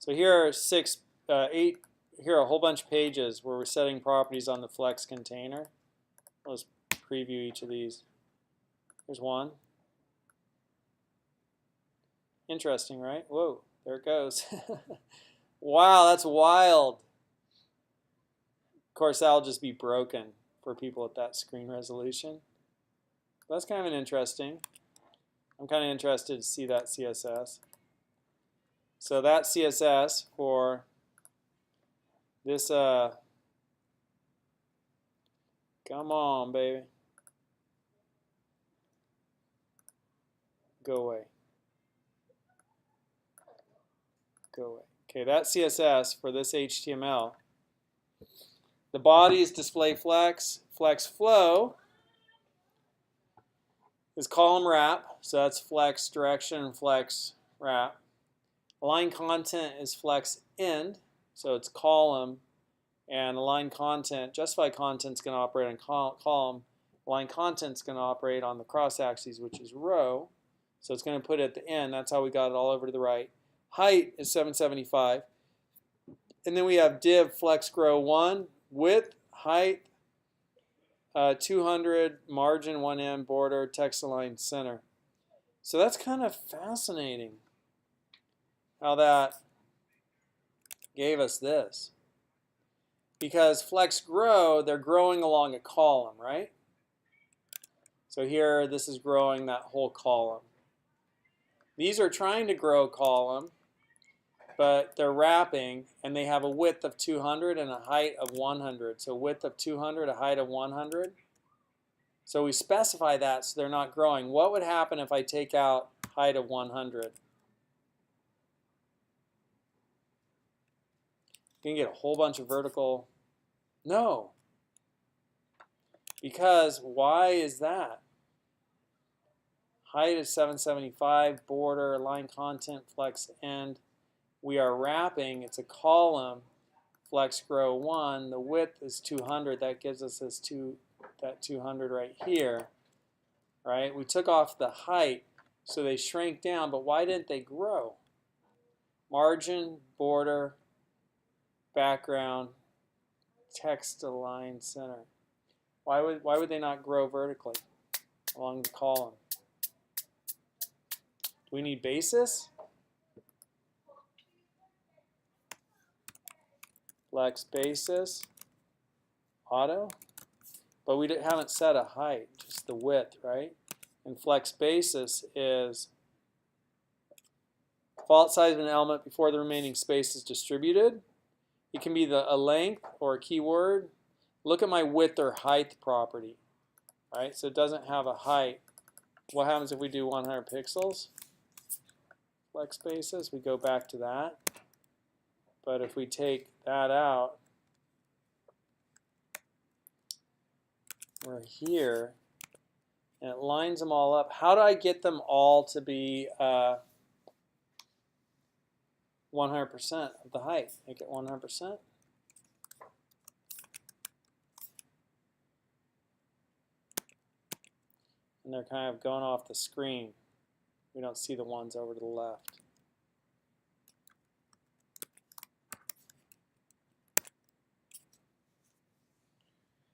So here are here are a whole bunch of pages where we're setting properties on the Flex container. Let's preview each of these. Here's one. Interesting, right? Whoa, there it goes. Wow, that's wild. Of course, that'll just be broken for people at that screen resolution. That's kind of interesting. I'm kind of interested to see that CSS. So that CSS for this, come on, baby. Go away. Go away. Okay, that CSS for this HTML. The body is display flex. Flex flow is column wrap. So that's flex direction and flex wrap. Align content is flex end. So it's column. And align content, justify content is going to operate on column. Align content is going to operate on the cross axis, which is row. So it's going to put it at the end. That's how we got it all over to the right. Height is 775. And then we have div flex grow 1, width, height, 200, margin 1M, border, text align center. So that's kind of fascinating how that gave us this. Because flex grow, they're growing along a column, right? So here, this is growing that whole column. These are trying to grow a column, but they're wrapping, and they have a width of 200 and a height of 100. So width of 200, a height of 100. So we specify that so they're not growing. What would happen if I take out height of 100? You can get a whole bunch of vertical. No. Because why is that? Height is 775, border, align content, flex end. We are wrapping, it's a column, flex grow 1. The width is 200. That gives us this that 200 right here. Right? We took off the height, so they shrank down, but why didn't they grow? Margin, border, background, text align center. Why would they not grow vertically along the column? Do we need basis? Flex basis, auto. But we haven't set a height, just the width, right? And flex basis is default size of an element before the remaining space is distributed. It can be a length or a keyword. Look at my width or height property, right? So it doesn't have a height. What happens if we do 100 pixels? Flex basis, we go back to that. But if we take that out, we're here, and it lines them all up. How do I get them all to be 100% of the height? Make it 100%. And they're kind of going off the screen. We don't see the ones over to the left.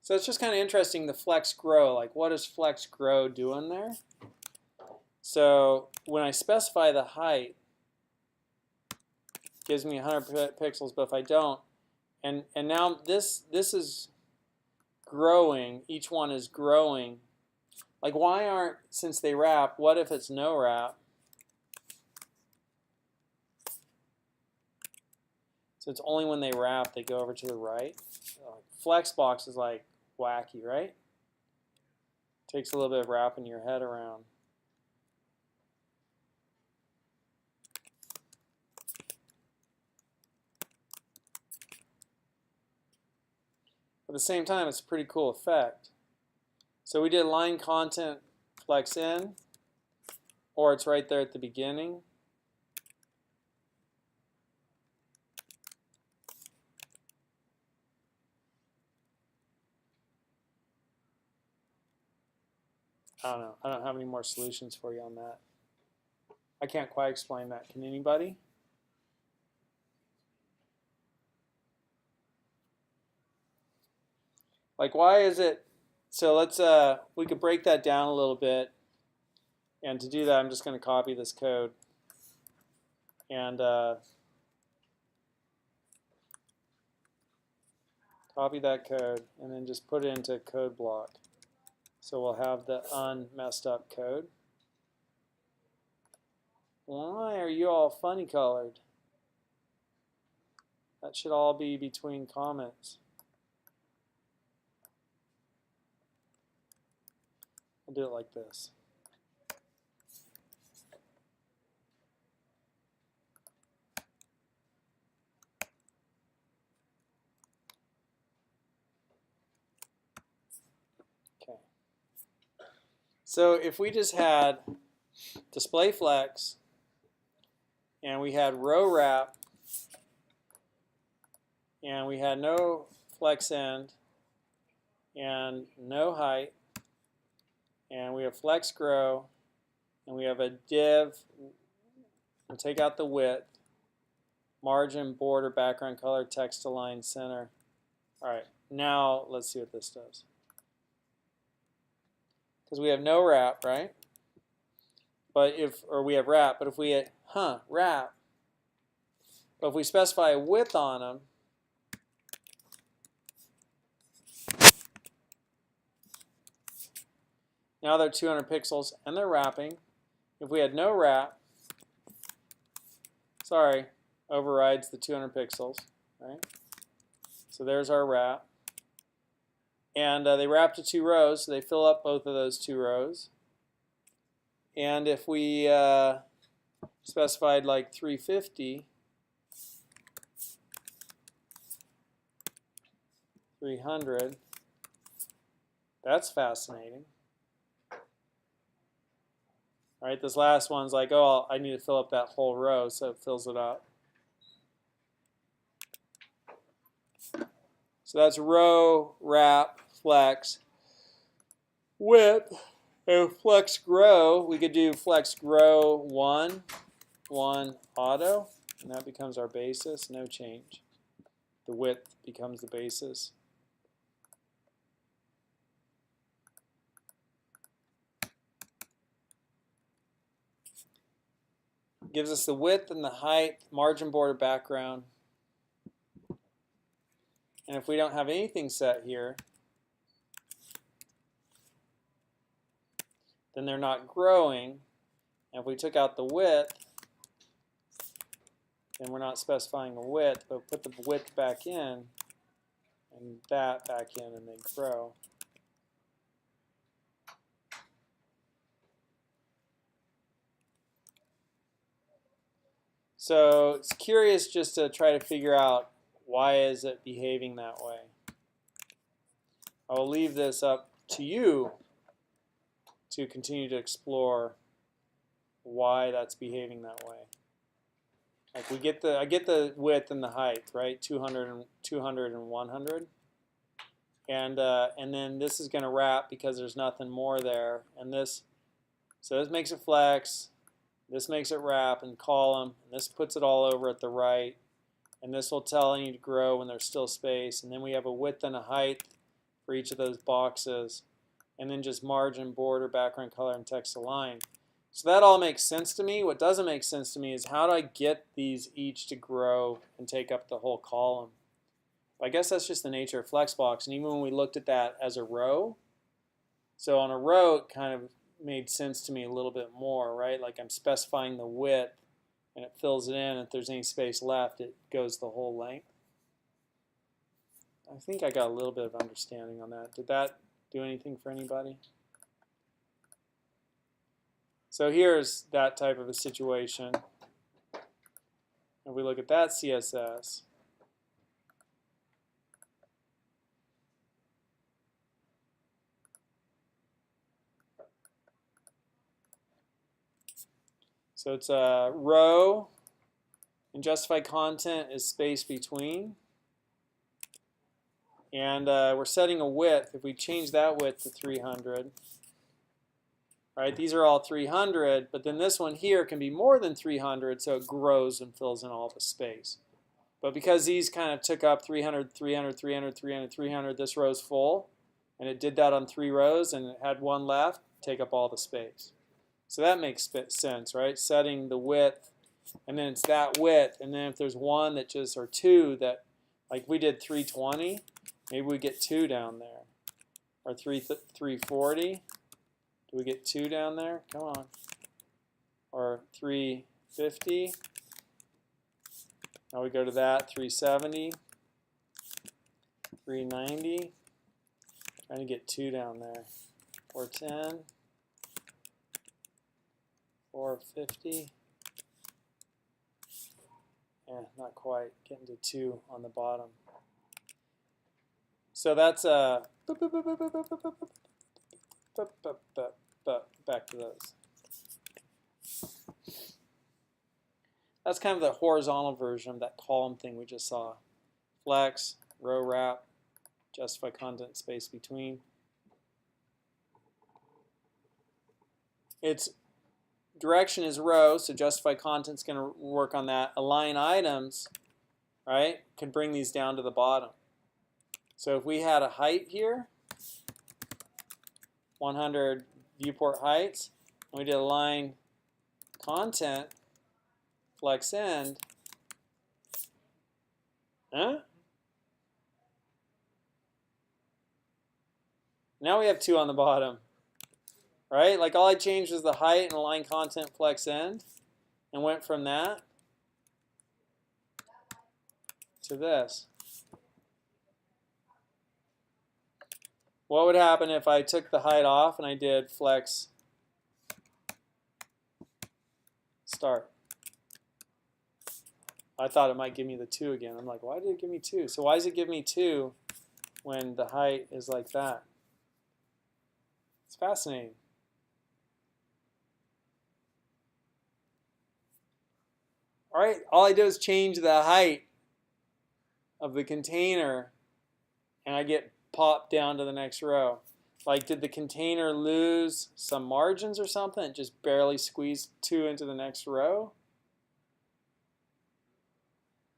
So it's just kind of interesting, the flex grow. Like, what does flex grow doing there? So when I specify the height, it gives me 100 pixels, but if I don't, and now this is growing, each one is growing. Like, why aren't, since they wrap, what if it's no wrap? So it's only when they wrap they go over to the right. Flexbox is like wacky, right? Takes a little bit of wrapping your head around. At the same time, it's a pretty cool effect. So we did line content flex in, or it's right there at the beginning. I don't know. I don't have any more solutions for you on that. I can't quite explain that. Can anybody? Like, why is it? So let's we could break that down a little bit, and to do that, I'm just going to copy this code and copy that code, and then just put it into code block. So we'll have the unmessed up code. Why are you all funny colored? That should all be between comments. I'll do it like this. Okay. So if we just had display flex and we had row wrap and we had no flex end and no height, and we have flex grow, and we have a div, we'll take out the width, margin, border, background color, text align, center. All right, now let's see what this does. Because we have no wrap, right? But or we have wrap, but if we had, wrap. But if we specify a width on them, now they're 200 pixels and they're wrapping. If we had no wrap, sorry, overrides the 200 pixels, right? So there's our wrap. And they wrap to 2 rows, so they fill up both of those 2 rows. And if we specified like 350, 300, that's fascinating. All right, this last one's like, oh, I need to fill up that whole row, so it fills it up. So that's row, wrap, flex, width, and flex grow. We could do flex grow 1, 1 auto, and that becomes our basis, no change. The width becomes the basis. Gives us the width and the height, margin, border, background. And if we don't have anything set here, then they're not growing. And if we took out the width, then we're not specifying a width, but put the width back in, and that back in, and they grow. So it's curious just to try to figure out why is it behaving that way. I will leave this up to you to continue to explore why that's behaving that way. Like I get the width and the height, right? 200 and 100. And then this is going to wrap because there's nothing more there. And this, so this makes it flex. This makes it wrap and column, and this puts it all over at the right, and this will tell you to grow when there's still space, and then we have a width and a height for each of those boxes, and then just margin, border, background color, and text align. So that all makes sense to me. What doesn't make sense to me is how do I get these each to grow and take up the whole column? I guess that's just the nature of Flexbox, and even when we looked at that as a row, so on a row it kind of made sense to me a little bit more, right? Like I'm specifying the width and it fills it in. If there's any space left, it goes the whole length. I think I got a little bit of understanding on that. Did that do anything for anybody? So here's that type of a situation. If we look at that CSS, so it's a row, and justify content is space between. And we're setting a width. If we change that width to 300, right? These are all 300, but then this one here can be more than 300, so it grows and fills in all the space. But because these kind of took up 300, 300, 300, 300, 300, this row's full. And it did that on 3 rows, and it had one left, take up all the space. So that makes sense, right? Setting the width, and then it's that width. And then if there's one that just, or two that, like we did 320, maybe we get 2 down there. Or 340, do we get 2 down there? Come on. Or 350. Now we go to that, 370, 390. Trying to get 2 down there. 410, 450. Yeah, not quite. Getting to 2 on the bottom. So that's back to those. That's kind of the horizontal version of that column thing we just saw. Flex, row wrap, justify content space between. Its direction is row, so justify content's going to work on that. Align items, right, could bring these down to the bottom. So if we had a height here, 100 viewport heights, and we did align content, flex end, now we have 2 on the bottom, right? Like all I changed was the height and align content, flex end, and went from that to this. What would happen if I took the height off and I did flex start? I thought it might give me the 2 again. I'm like, why did it give me 2? So why does it give me 2 when the height is like that? It's fascinating. All right, all I do is change the height of the container, and I get popped down to the next row. Like, did the container lose some margins or something? It just barely squeezed 2 into the next row?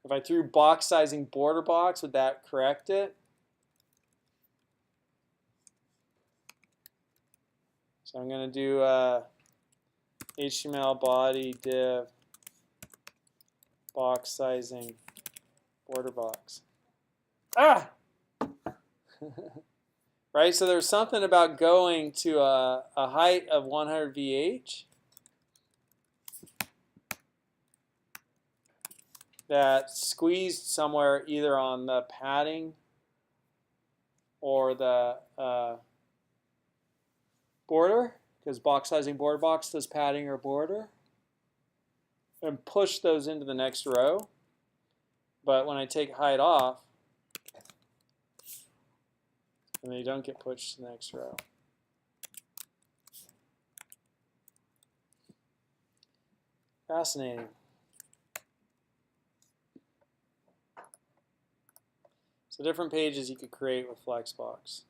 If I threw box sizing border box, would that correct it? So I'm going to do HTML body div box sizing border box. Ah! Right, so there's something about going to a height of 100 VH that squeezed somewhere either on the padding or the border, because box sizing border box does padding or border, and push those into the next row. But when I take height off, and they don't get pushed to the next row. Fascinating. So different pages you could create with Flexbox.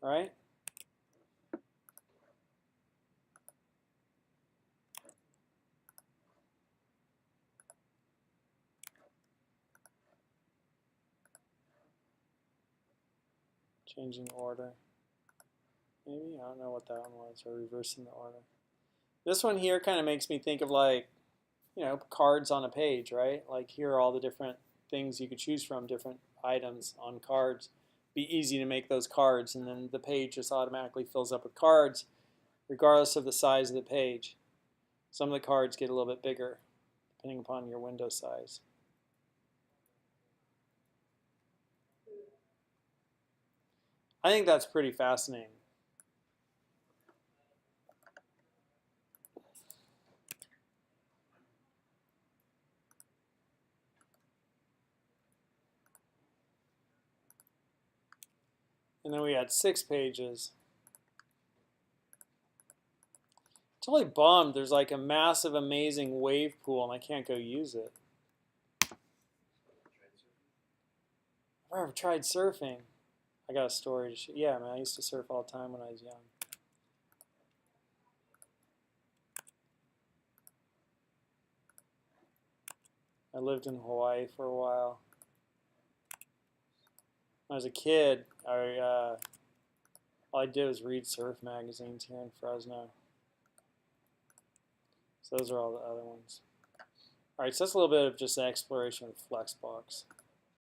All right? Changing order. Maybe, I don't know what that one was, or reversing the order. This one here kind of makes me think of, like, you know, cards on a page, right? Like, here are all the different things you could choose from, different items on cards. Be easy to make those cards, and then the page just automatically fills up with cards regardless of the size of the page. Some of the cards get a little bit bigger depending upon your window size. I think that's pretty fascinating. And then we had 6 pages. Totally bummed there's like a massive, amazing wave pool and I can't go use it. I've never tried surfing. I got a story to share. Yeah, man, I used to surf all the time when I was young. I lived in Hawaii for a while. When I was a kid, all I did was read surf magazines here in Fresno. So those are all the other ones. All right, so that's a little bit of just an exploration of Flexbox.